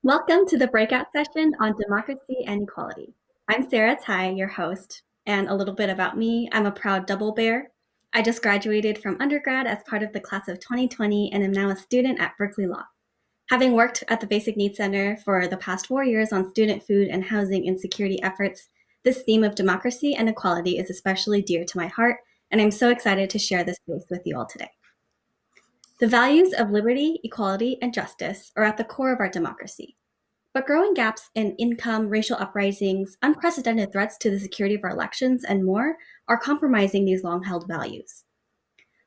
Welcome to the breakout session on democracy and equality. I'm Sarah Tai, your host, and a little bit about me. I'm a proud double bear. I just graduated from undergrad as part of the class of 2020 and am now a student at Berkeley Law. Having worked at the Basic Needs Center for the past 4 years on student food and housing insecurity efforts, this theme of democracy and equality is especially dear to my heart, and I'm so excited to share this space with you all today. The values of liberty, equality, and justice are at the core of our democracy. But growing gaps in income, racial uprisings, unprecedented threats to the security of our elections, and more are compromising these long held values.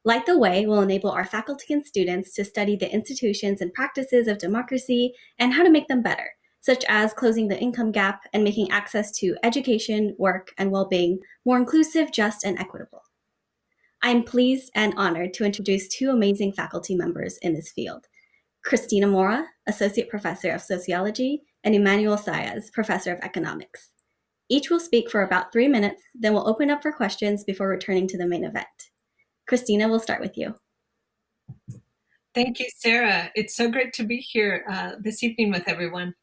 Light the Way will enable our faculty and students to study the institutions and practices of democracy and how to make them better, such as closing the income gap and making access to education, work, and well being more inclusive, just, and equitable. I am pleased and honored to introduce two amazing faculty members in this field. Christina Mora, Associate Professor of Sociology, and Emmanuel Saez, Professor of Economics. Each will speak for about 3 minutes, then we'll open up for questions before returning to the main event. Christina, we'll start with you. Thank you, Sarah. It's so great to be here this evening with everyone.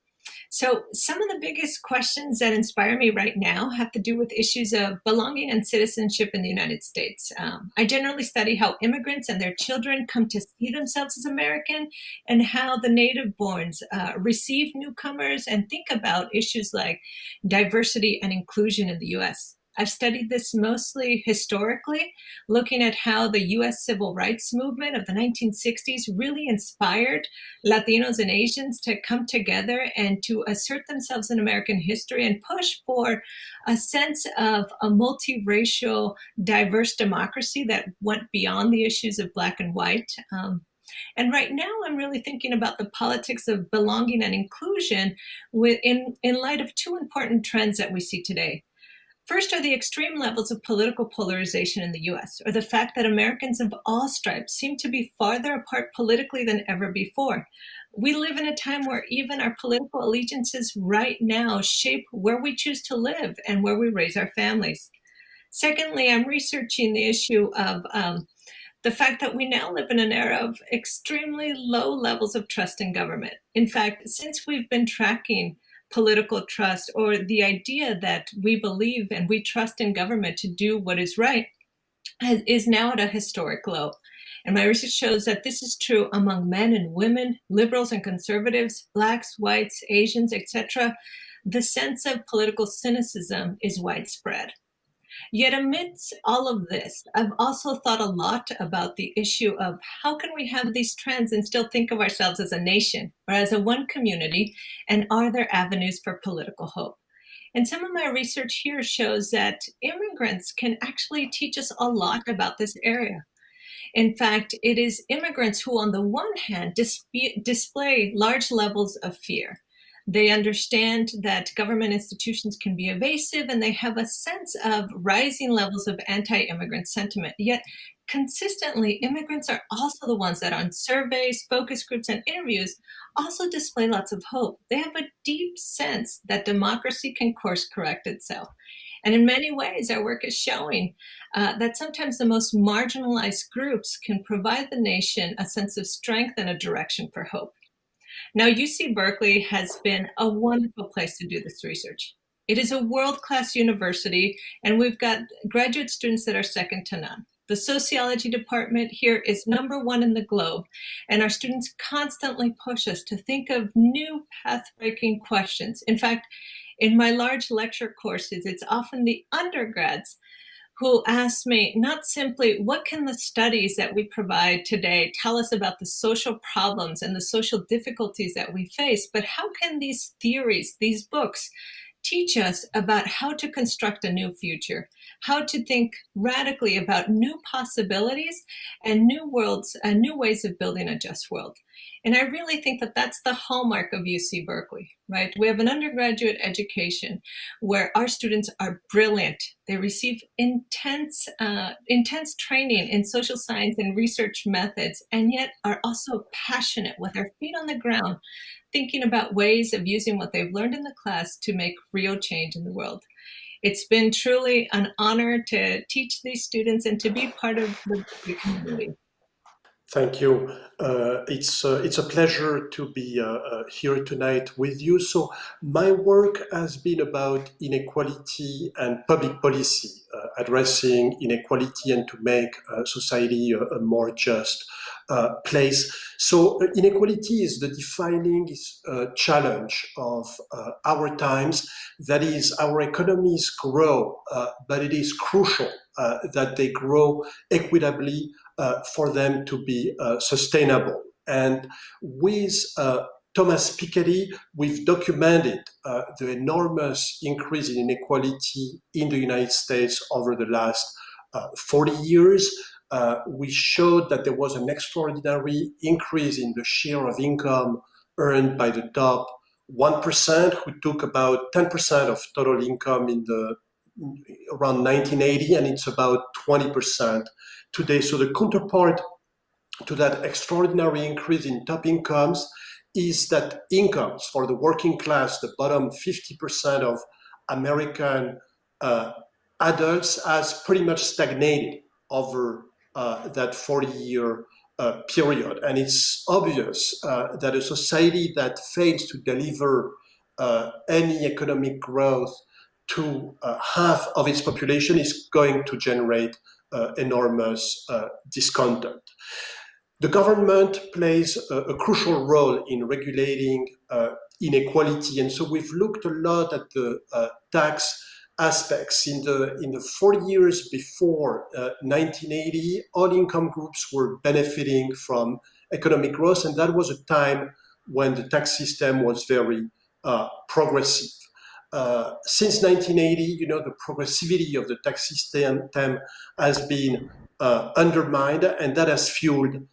So some of the biggest questions that inspire me right now have to do with issues of belonging and citizenship in the United States. I generally study how immigrants and their children come to see themselves as American and how the native borns receive newcomers and think about issues like diversity and inclusion in the US. I've studied this mostly historically, looking at how the US civil rights movement of the 1960s really inspired Latinos and Asians to come together and to assert themselves in American history and push for a sense of a multiracial, diverse democracy that went beyond the issues of Black and white. And right now, I'm really thinking about the politics of belonging and inclusion in light of two important trends that we see today. First are the extreme levels of political polarization in the US, or the fact that Americans of all stripes seem to be farther apart politically than ever before. We live in a time where even our political allegiances right now shape where we choose to live and where we raise our families. Secondly, I'm researching the issue of the fact that we now live in an era of extremely low levels of trust in government. In fact, since we've been tracking political trust, or the idea that we believe and we trust in government to do what is right, is now at a historic low. And my research shows that this is true among men and women, liberals and conservatives, Blacks, whites, Asians, etc. The sense of political cynicism is widespread. Yet amidst all of this, I've also thought a lot about the issue of how can we have these trends and still think of ourselves as a nation or as a one community, and are there avenues for political hope? And some of my research here shows that immigrants can actually teach us a lot about this area. In fact, it is immigrants who, on the one hand, display large levels of fear. They understand that government institutions can be evasive, and they have a sense of rising levels of anti-immigrant sentiment. Yet, consistently, immigrants are also the ones that on surveys, focus groups, and interviews also display lots of hope. They have a deep sense that democracy can course correct itself. And in many ways, our work is showing that sometimes the most marginalized groups can provide the nation a sense of strength and a direction for hope. Now, UC Berkeley has been a wonderful place to do this research. It is a world-class university, and we've got graduate students that are second to none. The sociology department here is #1 in the globe, and our students constantly push us to think of new path-breaking questions. In fact, in my large lecture courses, it's often the undergrads who asked me not simply what can the studies that we provide today tell us about the social problems and the social difficulties that we face, but how can these theories, these books, teach us about how to construct a new future, how to think radically about new possibilities and new worlds and new ways of building a just world. And I really think that that's the hallmark of UC Berkeley, right? We have an undergraduate education where our students are brilliant. They receive intense training in social science and research methods, and yet are also passionate with their feet on the ground, thinking about ways of using what they've learned in the class to make real change in the world. It's been truly an honor to teach these students and to be part of the community. Thank you. It's a pleasure to be here tonight with you. So my work has been about inequality and public policy, addressing inequality and to make society a more just place. So inequality is the defining challenge of our times. That is, our economies grow, but it is crucial that they grow equitably for them to be sustainable. And with Thomas Piketty, we've documented the enormous increase in inequality in the United States over the last 40 years. We showed that there was an extraordinary increase in the share of income earned by the top 1%, who took about 10% of total income in the around 1980, and it's about 20% today. So the counterpart to that extraordinary increase in top incomes is that incomes for the working class, the bottom 50% of American adults, has pretty much stagnated over that 40-year period. And it's obvious that a society that fails to deliver any economic growth to half of its population is going to generate enormous discontent. The government plays a crucial role in regulating inequality, and so we've looked a lot at the tax aspects. In the 40 years before 1980, all income groups were benefiting from economic growth, and that was a time when the tax system was very progressive. Since 1980, the progressivity of the tax system has been undermined, and that has fueled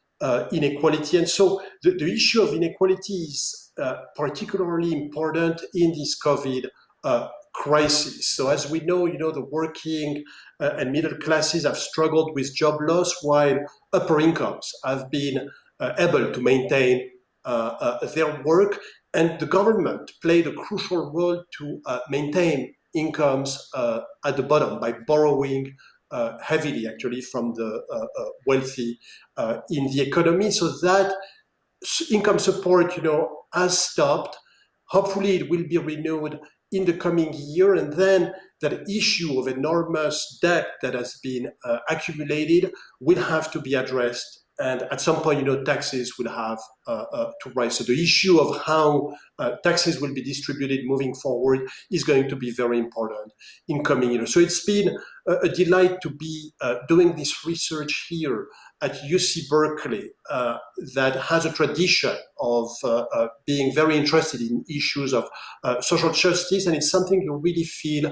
inequality. And so the issue of inequality is particularly important in this COVID crisis. So as we know, the working and middle classes have struggled with job loss, while upper incomes have been able to maintain their work. And the government played a crucial role to maintain incomes at the bottom by borrowing heavily, actually, from the wealthy in the economy. So that income support, has stopped. Hopefully, it will be renewed in the coming year, and then that issue of enormous debt that has been accumulated will have to be addressed. And at some point, taxes will have to rise. So the issue of how taxes will be distributed moving forward is going to be very important in coming years. So it's been a delight to be doing this research here at UC Berkeley that has a tradition of being very interested in issues of social justice, and it's something you really feel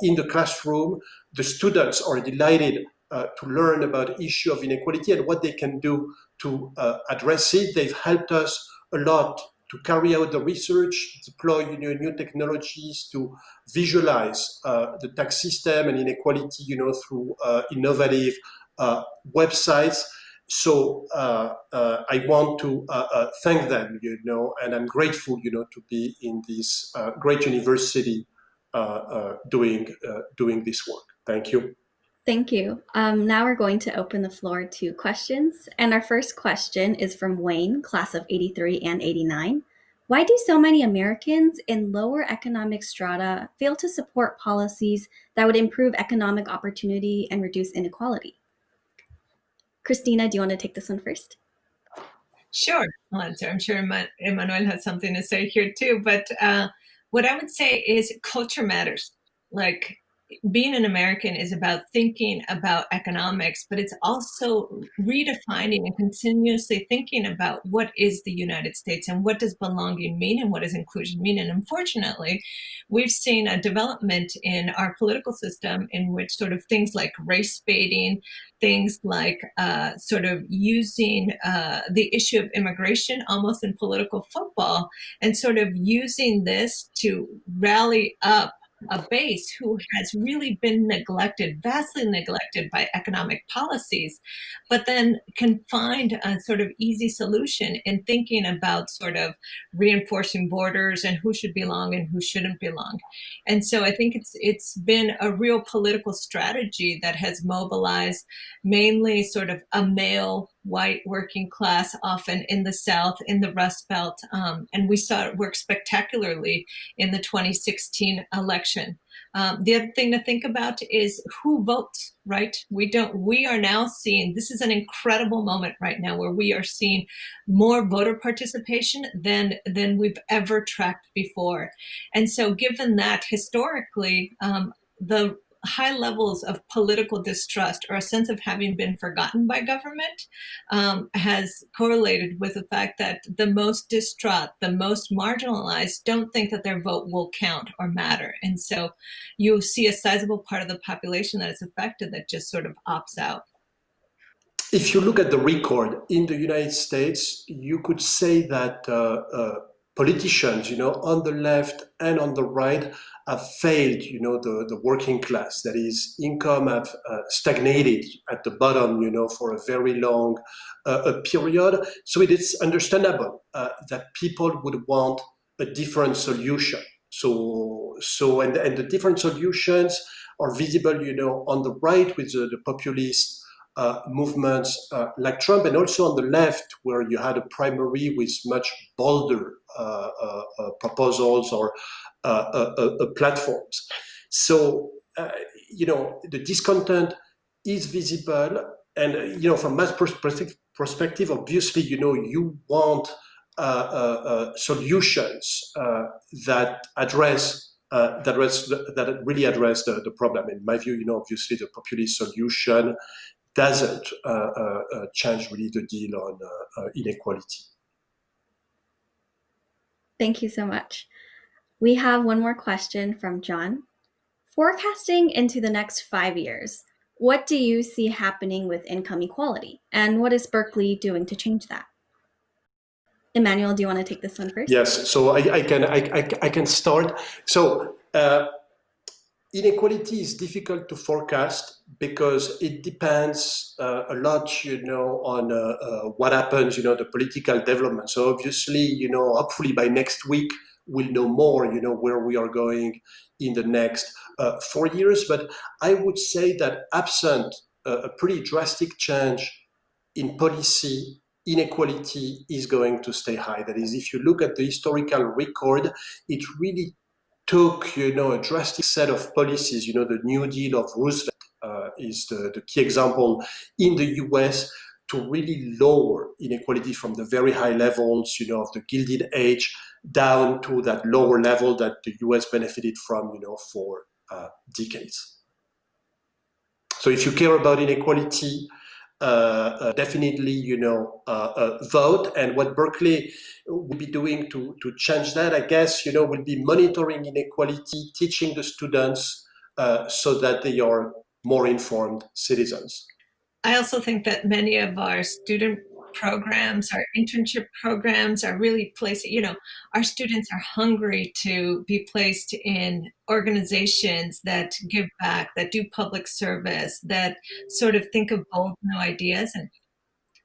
in the classroom. The students are delighted to learn about issue of inequality and what they can do to address it. They've helped us a lot to carry out the research, deploy new technologies to visualize the tax system and inequality, through innovative websites. So I want to thank them, and I'm grateful, to be in this great university doing this work. Thank you. Thank you. Now we're going to open the floor to questions. And our first question is from Wayne, class of 83 and 89. Why do so many Americans in lower economic strata fail to support policies that would improve economic opportunity and reduce inequality? Christina, do you want to take this one first? Sure, I'll answer. I'm sure Emmanuel has something to say here too. But what I would say is culture matters. Like, being an American is about thinking about economics, but it's also redefining and continuously thinking about what is the United States and what does belonging mean and what does inclusion mean. And unfortunately, we've seen a development in our political system in which sort of things like race baiting, things like sort of using the issue of immigration almost in political football, and sort of using this to rally up a base who has really been neglected, vastly neglected by economic policies, but then can find a sort of easy solution in thinking about sort of reinforcing borders and who should belong and who shouldn't belong. And so I think it's been a real political strategy that has mobilized mainly sort of a male white working class, often in the South, in the Rust Belt. And we saw it work spectacularly in the 2016 election. The other thing to think about is who votes, right? We are now seeing, this is an incredible moment right now where we are seeing more voter participation than we've ever tracked before. And so given that historically, the high levels of political distrust or a sense of having been forgotten by government has correlated with the fact that the most distraught, the most marginalized don't think that their vote will count or matter. And so you see a sizable part of the population that is affected that just sort of opts out. If you look at the record in the United States, you could say that politicians, on the left and on the right, have failed, the working class. That is, income have stagnated at the bottom, for a very long period. So it is understandable that people would want a different solution. And the different solutions are visible, on the right with the populist movements like Trump, and also on the left, where you had a primary with much bolder proposals or platforms. So, the discontent is visible, and from my perspective, obviously, you want solutions that really address the problem. In my view, obviously, the populist solution doesn't change really the deal on inequality. Thank you so much. We have one more question from John. Forecasting into the next 5 years, what do you see happening with income equality? And what is Berkeley doing to change that? Emmanuel, do you want to take this one first? Yes, so I can start. So inequality is difficult to forecast because it depends a lot, on what happens, the political development. So obviously, hopefully by next week, we'll know more, where we are going in the next 4 years. But I would say that absent a pretty drastic change in policy, inequality is going to stay high. That is, if you look at the historical record, it really took, a drastic set of policies. The New Deal of Roosevelt is the key example in the US to really lower inequality from the very high levels, of the Gilded Age down to that lower level that the US benefited from, for decades. So if you care about inequality, definitely, vote. And what Berkeley will be doing to change that, I guess, will be monitoring inequality, teaching the students so that they are more informed citizens. I also think that many of our student programs, our internship programs are really placing, our students are hungry to be placed in organizations that give back, that do public service, that sort of think of bold new ideas. And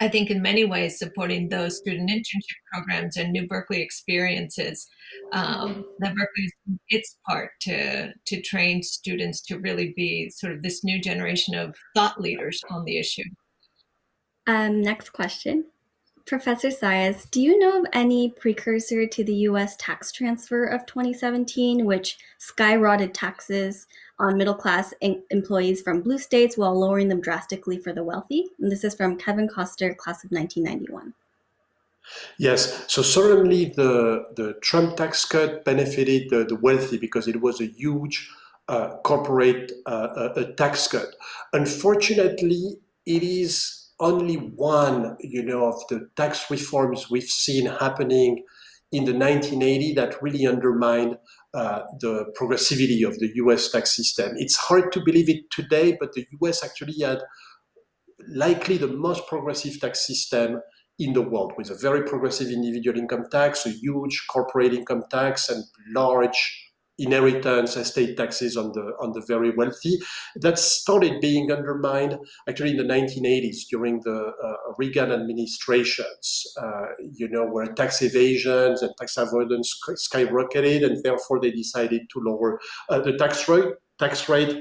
I think in many ways supporting those student internship programs and New Berkeley experiences, that Berkeley is its part to train students to really be sort of this new generation of thought leaders on the issue. Next question. Professor Zayas, do you know of any precursor to the U.S. tax transfer of 2017, which skyrocketed taxes on middle-class employees from blue states while lowering them drastically for the wealthy? And this is from Kevin Koster, class of 1991. Yes, so certainly the Trump tax cut benefited the wealthy because it was a huge corporate tax cut. Unfortunately, it is only one, of the tax reforms we've seen happening in the 1980s that really undermined the progressivity of the US tax system. It's hard to believe it today, but the US actually had likely the most progressive tax system in the world, with a very progressive individual income tax, a huge corporate income tax, and large inheritance estate taxes on the very wealthy. That started being undermined actually in the 1980s during the Reagan administrations, where tax evasions and tax avoidance skyrocketed, and therefore they decided to lower the tax rate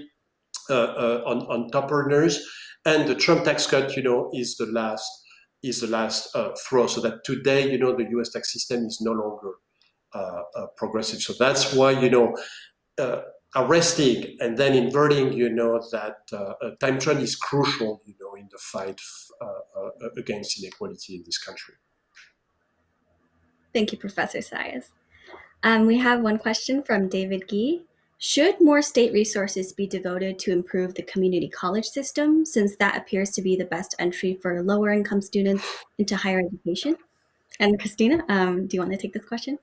on top earners. And the Trump tax cut, is the last is the last throw. So that today, the U.S. tax system is no longer progressive. So that's why, arresting and then inverting, that time trend is crucial, in the fight against inequality in this country. Thank you, Professor Sayas. We have one question from David Gee. Should more state resources be devoted to improve the community college system, since that appears to be the best entry for lower income students into higher education? And Christina, do you want to take this question?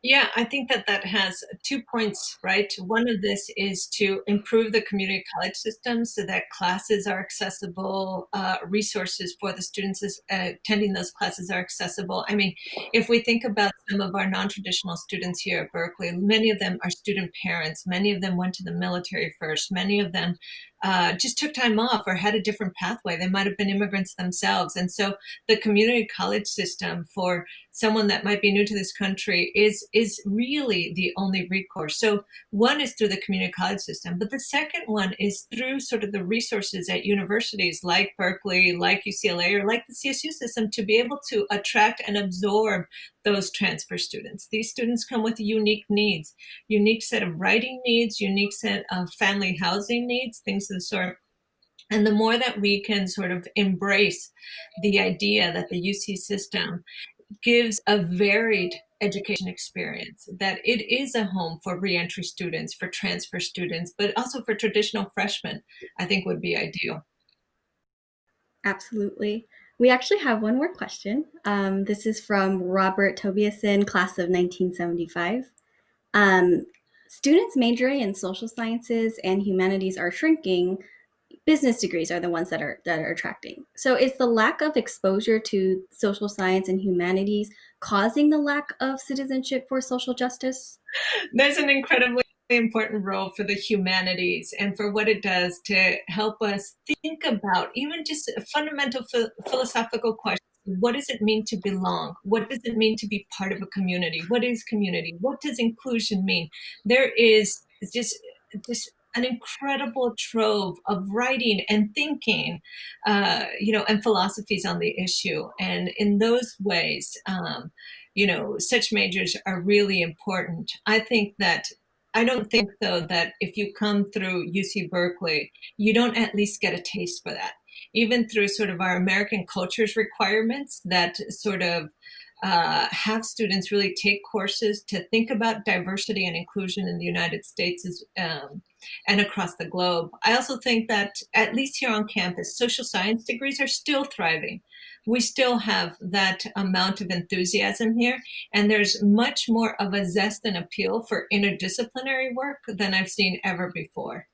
Yeah, I think that has 2 points, right? One of this is to improve the community college system so that classes are accessible, resources for the students attending those classes are accessible. I mean, if we think about some of our non-traditional students here at Berkeley, many of them are student parents. Many of them went to the military first. Many of them just took time off or had a different pathway. They might have been immigrants themselves. And so the community college system for someone that might be new to this country is really the only recourse. So one is through the community college system, but the second one is through sort of the resources at universities like Berkeley, like UCLA, or like the CSU system to be able to attract and absorb those transfer students. These students come with unique needs, unique set of writing needs, unique set of family housing needs, things of the sort. And the more that we can sort of embrace the idea that the UC system gives a varied education experience, that it is a home for reentry students, for transfer students, but also for traditional freshmen, I think would be ideal. Absolutely. We actually have one more question. This is from Robert Tobiason, class of 1975. Students majoring in social sciences and humanities are shrinking. Business degrees are the ones that are attracting. So is the lack of exposure to social science and humanities causing the lack of citizenship for social justice? There's an incredibly important role for the humanities and for what it does to help us think about even just fundamental philosophical questions. What does it mean to belong? What does it mean to be part of a community? What is community? What does inclusion mean? There is just an incredible trove of writing and thinking, and philosophies on the issue. And in those ways, such majors are really important. I don't think, though, that if you come through UC Berkeley, you don't at least get a taste for that. Even through sort of our American cultures requirements that sort of have students really take courses to think about diversity and inclusion in the United States and across the globe. I also think that, at least here on campus, social science degrees are still thriving. We still have that amount of enthusiasm here, and there's much more of a zest and appeal for interdisciplinary work than I've seen ever before.